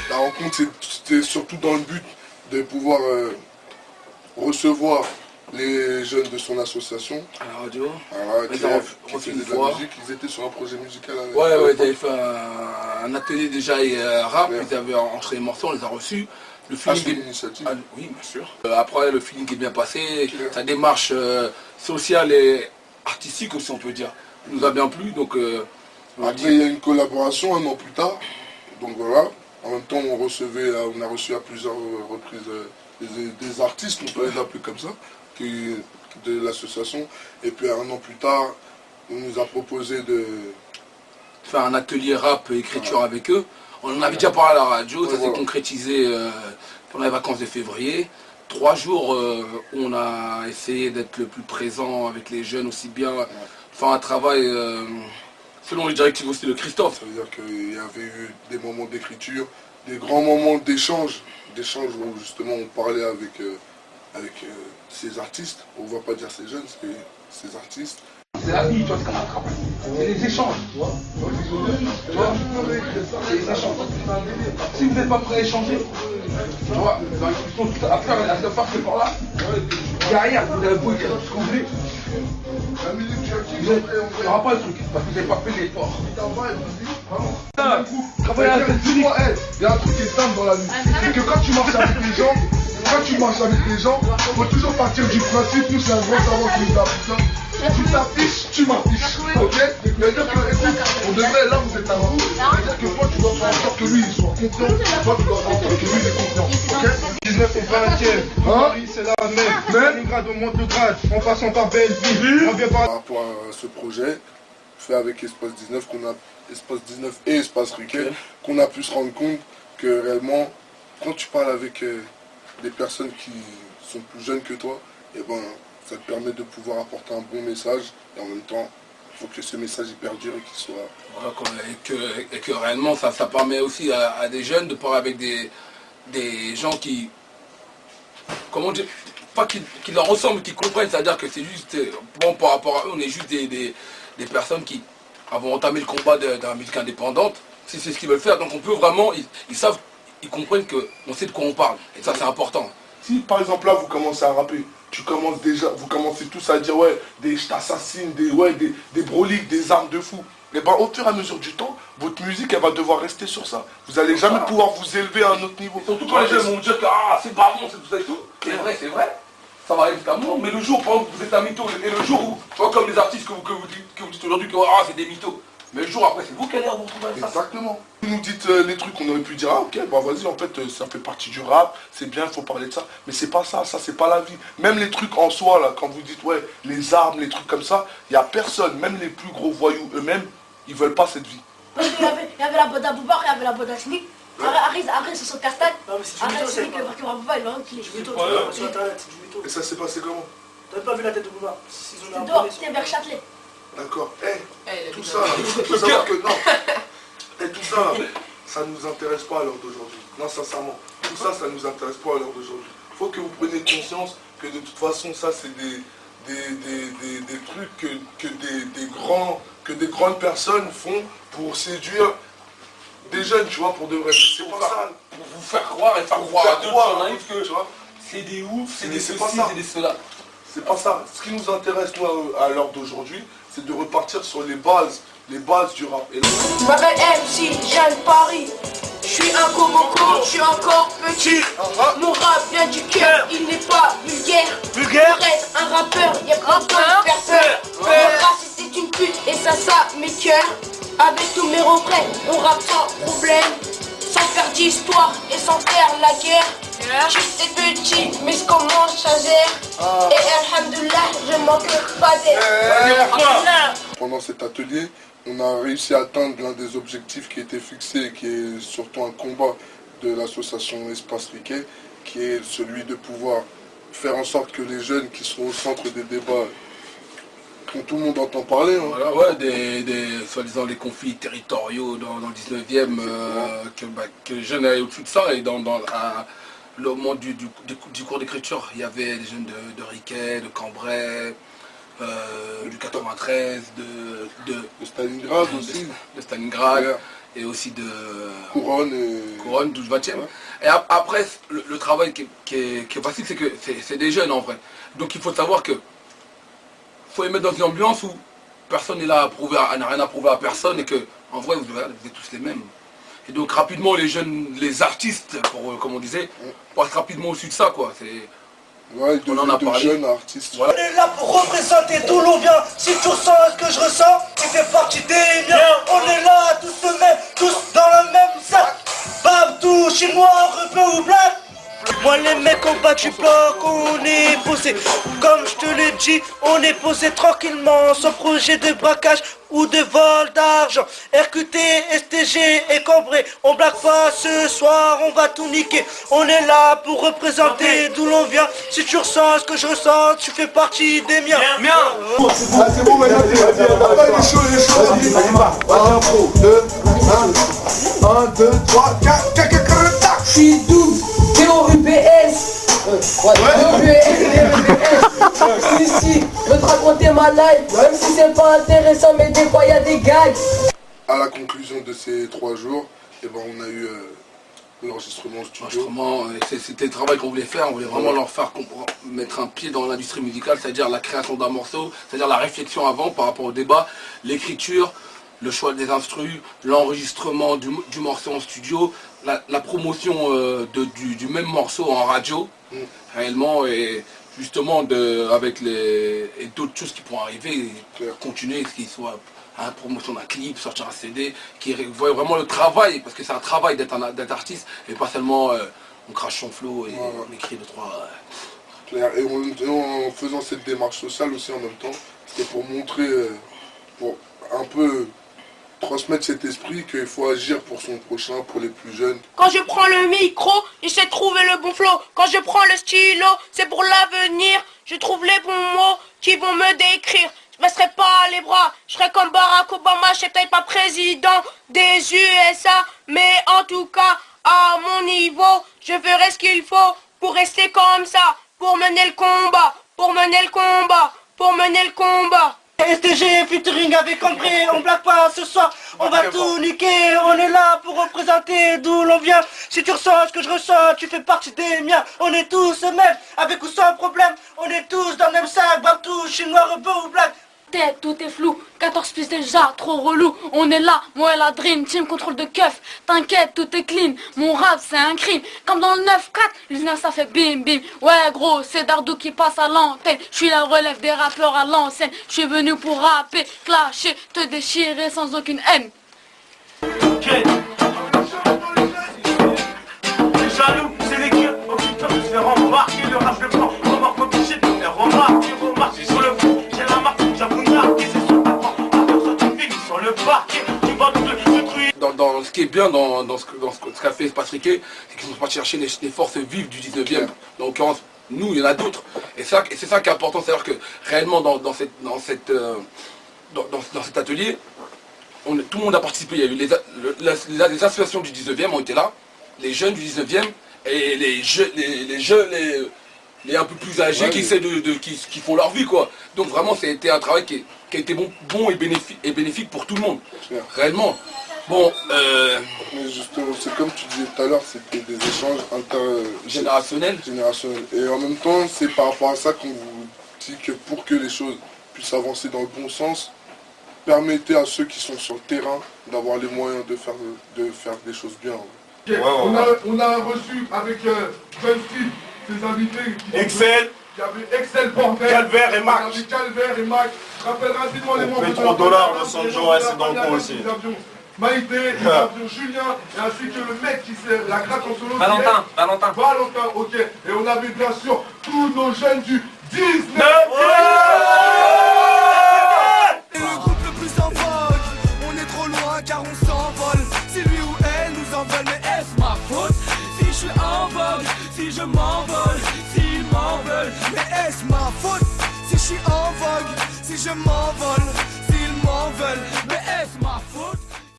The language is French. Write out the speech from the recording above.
La rencontre, c'était surtout dans le but de pouvoir recevoir les jeunes de son association. À la radio. Qui faisaient de la musique, ils étaient sur un projet musical. Ouais, ils avaient fait un atelier déjà rap, ils avaient enregistré les morceaux, on les a reçus. Le feeling initiative. Oui, bien sûr. Après, le feeling est bien passé, sa démarche sociale et artistique aussi, on peut dire, nous a bien plu. Donc, après, il y a une collaboration un an plus tard. Donc voilà. En même temps, on a reçu à plusieurs reprises des artistes, on peut les appeler comme ça, de l'association. Et puis un an plus tard, on nous a proposé de faire un atelier rap et écriture avec eux. On en avait déjà parlé à la radio, ça s'est concrétisé pendant les vacances de février. 3 jours où on a essayé d'être le plus présent avec les jeunes, aussi bien faire un travail selon les directives aussi de Christophe. Ça veut dire qu'il y avait eu des moments d'écriture, des grands moments d'échange où justement on parlait avec ces artistes. On ne va pas dire ces jeunes, c'est ces artistes. C'est la vie, tu vois, c'est comme un travail. C'est les échanges. Tu vois, c'est les échanges. Si vous n'êtes pas prêt à échanger, tu vois, dans les discussions, à faire ce effort-là, derrière, vous avez beau écrire tout ce que vous voulez. Il n'y aura pas le truc, parce que vous n'avez pas fait l'effort. Il y a un truc qui est simple dans la vie, c'est que quand tu marches avec les gens, il faut toujours partir du principe, nous c'est un grand savant qui nous a appris ça. Tu t'affiches, tu m'affiches, ok? C'est-à-dire que, on devrait, là vous êtes à vous, c'est-à-dire que toi tu dois faire en sorte que lui il soit confiant, toi tu dois faire en sorte que lui il est confiant, ok? 19 et 20e, Paris c'est la même, Stalingrad au monte le grade, en passant par Belleville, on vient par... Par rapport à ce projet, fait avec Espace 19, Espace 19 et Espace Riquet, qu'on a pu se rendre compte que réellement, quand tu parles avec des personnes qui sont plus jeunes que toi, et ben ça te permet de pouvoir apporter un bon message et en même temps il faut que ce message y perdure et qu'il soit... Voilà, et que réellement ça permet aussi à des jeunes de parler avec des gens qui, comment dire, pas qui leur ressemblent, qui comprennent, c'est-à-dire que c'est juste, bon par rapport à eux, on est juste des personnes qui avons entamé le combat de la musique indépendante, c'est ce qu'ils veulent faire, donc on peut vraiment, ils savent, ils comprennent qu'on sait de quoi on parle, et ça c'est important. Si par exemple là vous commencez à rapper, vous commencez tous à dire ouais, je t'assassine, des broliques, des armes de fou. Et ben au fur et à mesure du temps, votre musique elle va devoir rester sur ça. Vous n'allez jamais pouvoir vous élever à un autre niveau. Surtout quand les gens vont dire que c'est pas bon, c'est tout ça et tout. C'est vrai. Ça va aller jusqu'à un moment, mais le jour par exemple, vous êtes un mytho, et le jour où, tu vois comme les artistes que vous dites aujourd'hui que c'est des mythos. Mais le jour après, c'est vous qui allez vous retrouver ça. Exactement. Vous nous dites les trucs qu'on aurait pu dire, ok, bah vas-y, en fait, ça fait partie du rap, c'est bien, il faut parler de ça. Mais c'est pas ça c'est pas la vie. Même les trucs en soi, là, quand vous dites, ouais, les armes, les trucs comme ça, il n'y a personne, même les plus gros voyous eux-mêmes, ils veulent pas cette vie. Parce qu'il y avait la boîte à Boubar, il y avait la boîte à Sneak. Arrête, c'est son castagne. Arrête, Sneak, le marqueur à Boubar, il va enculer. Du mytho, sur internet, c'est du mytho. Et ça s'est passé comment? T'avais pas vu la tête de Boubar? C'était dehors, c'était vers Châtelet. D'accord. Tout ça, il faut savoir que non. Tout ça, ça ne nous intéresse pas à l'heure d'aujourd'hui. Non, sincèrement. Tout ça, ça ne nous intéresse pas à l'heure d'aujourd'hui. Il faut que vous preniez conscience que de toute façon, ça, c'est des trucs que des grandes personnes font pour séduire des jeunes, tu vois, pour de vrai. C'est pas ça. Pour vous faire croire et faire croire à d'autres naïfs que c'est des oufs, c'est des ceci, c'est des cela. C'est pas ça. Ce qui nous intéresse, nous, à l'heure d'aujourd'hui, c'est de repartir sur les bases du rap. Je m'appelle MC, je viens de Paris. Je suis un Koboko, je suis encore petit. Mon rap vient du cœur, il n'est pas vulgaire. Pour être un rappeur, y'a pas besoin de faire peur. Mon rap c'est une pute et ça m'écoeure. Avec tous mes refrains, on rappe sans problème. Sans faire d'histoire et sans faire la guerre. J'étais petit, mais je commence à zéro. Et alhamdoulilah, je manque pas d'air. Pendant cet atelier, on a réussi à atteindre l'un des objectifs qui était fixé, qui est surtout un combat de l'association Espace Riquet, qui est celui de pouvoir faire en sorte que les jeunes qui sont au centre des débats, dont tout le monde entend parler, voilà, ouais, soi-disant les conflits territoriaux dans le 19e, que les jeunes allaient au-dessus de ça, et au moment du cours d'écriture, il y avait des jeunes de Riquet, de Cambrai, du 93, de Stalingrad aussi. De Stalingrad, Ouais. et aussi de Couronne et... Couronne, du 20e. Ouais. Et après, le travail qui est facile, c'est que c'est des jeunes en vrai. Donc il faut savoir que faut les mettre dans une ambiance où personne n'est là à prouver, n'a rien à prouver à personne, et que en vrai vous êtes tous les mêmes. Et donc rapidement les jeunes, les artistes, comme on disait, passent rapidement au-dessus de ça quoi. Ouais, on en a parlé. Jeunes artistes. Voilà. On est là pour représenter d'où l'on vient. Si tu ressens ce que je ressens, tu fais partie des miens. On est là, tous le même, tous dans le même sac. Babdou, chinois, rebeu ou black. Moi les mecs on bat du bloc, on est posé. Comme je te l'ai dit, on est posé tranquillement, sans projet de braquage ou de vol d'argent. RQT, STG et Cambré, on blague pas ce soir, on va tout niquer. On est là pour représenter d'où l'on vient. Si tu ressens ce que je ressens, tu fais partie des miens. Ah, c'est bon, maintenant, il est chaud, il est chaud. Vas-y, pro. 2, 1, 2, 3, 4, 4, 4, 4, 4. Je suis doux, T-O-U-B-S. Si, je veux te raconter ma life, même si c'est pas intéressant, mais des fois y a des gags. À la conclusion de ces 3 jours, eh ben, on a eu l'enregistrement au studio. C'était le travail qu'on voulait faire, on voulait vraiment leur faire mettre un pied dans l'industrie musicale, c'est-à-dire la création d'un morceau, c'est-à-dire la réflexion avant par rapport au débat, l'écriture, le choix des instrus, l'enregistrement du morceau en studio, la promotion du même morceau en radio, réellement, et justement avec et d'autres choses qui pourront arriver, et continuer, ce qui soit à la promotion d'un clip, sortir un CD, qui voit vraiment le travail, parce que c'est un travail d'être artiste, et pas seulement on crache son flow et on écrit 2-3... Claire. Et en faisant cette démarche sociale aussi en même temps, c'était pour montrer, pour un peu transmettre cet esprit qu'il faut agir pour son prochain, pour les plus jeunes. Quand je prends le micro, j'essaie de trouver le bon flow. Quand je prends le stylo, c'est pour l'avenir. Je trouve les bons mots qui vont me décrire. Je baisserai pas les bras, je serai comme Barack Obama, je serai peut-être pas président des USA, mais en tout cas, à mon niveau, je ferai ce qu'il faut pour rester comme ça, pour mener le combat, pour mener le combat, pour mener le combat. STG featuring avec Cambré, on blague pas ce soir, on va tout niquer, on est là pour représenter d'où l'on vient. Si tu ressens ce que je ressens, tu fais partie des miens. On est tous mêmes, avec ou sans problème, on est tous dans le même sac, Babdou, chinois, rebeu ou blague. Tout est flou, 14 pistes déjà, trop relou. On est là, moi et la Dream Team, contrôle de keuf. T'inquiète, tout est clean, mon rap c'est un crime. Comme dans le 9-4, l'usine ça fait bim bim. Ouais gros, c'est Dardou qui passe à l'antenne. Je suis la relève des rappeurs à l'ancienne. Je suis venu pour rapper, clasher, te déchirer sans aucune haine. Les jaloux, c'est les gueux, oh putain, je fais remarquer le rap le blanc. Remarque mon bichette, remarque sur le fond. J'ai la marque, j'avoue narqué, c'est sur ta porte. Attention, tu finis sur le parquet, tu vas te détruire. Dans ce qui est bien dans ce qu'a fait Patrick, c'est qu'ils sont partis chercher les forces vives du 19e. En l'occurrence, nous, il y en a d'autres. Et c'est ça qui est important, c'est-à-dire que réellement dans cet atelier, tout le monde a participé. Il y a eu les associations du 19e ont été là, les jeunes du 19e et les un peu plus âgés qui essaient qui font leur vie quoi. Donc vraiment c'était un travail qui a été bon et bénéfique pour tout le monde. Réellement. Bon Mais justement, c'est comme tu disais tout à l'heure, c'était des échanges générationnels. Et en même temps, c'est par rapport à ça qu'on vous dit que pour que les choses puissent avancer dans le bon sens, permettez à ceux qui sont sur le terrain d'avoir les moyens de faire des choses bien. Okay. On a reçu avec John Steve, ses invités. Excel. Il y avait Excel Bordel. Calvaire et Max. Il y avait Calvaire et Max. Je rappelle rapidement les membres. On fait $3, Los Angeles, c'est dans le coin aussi. Maïté, nous avions Julien, et ainsi que le mec qui fait la gratte en solo. Valentin, ok. Et on avait bien sûr tous nos jeunes du 19e. Et le groupe le plus en vogue, on est trop loin car on s'envole. Si lui ou elle nous envole, mais est-ce ma faute? Si je suis en vogue, si je m'envole, s'ils m'en veulent, mais est-ce ma faute? Si je suis en vogue, si je m'envole.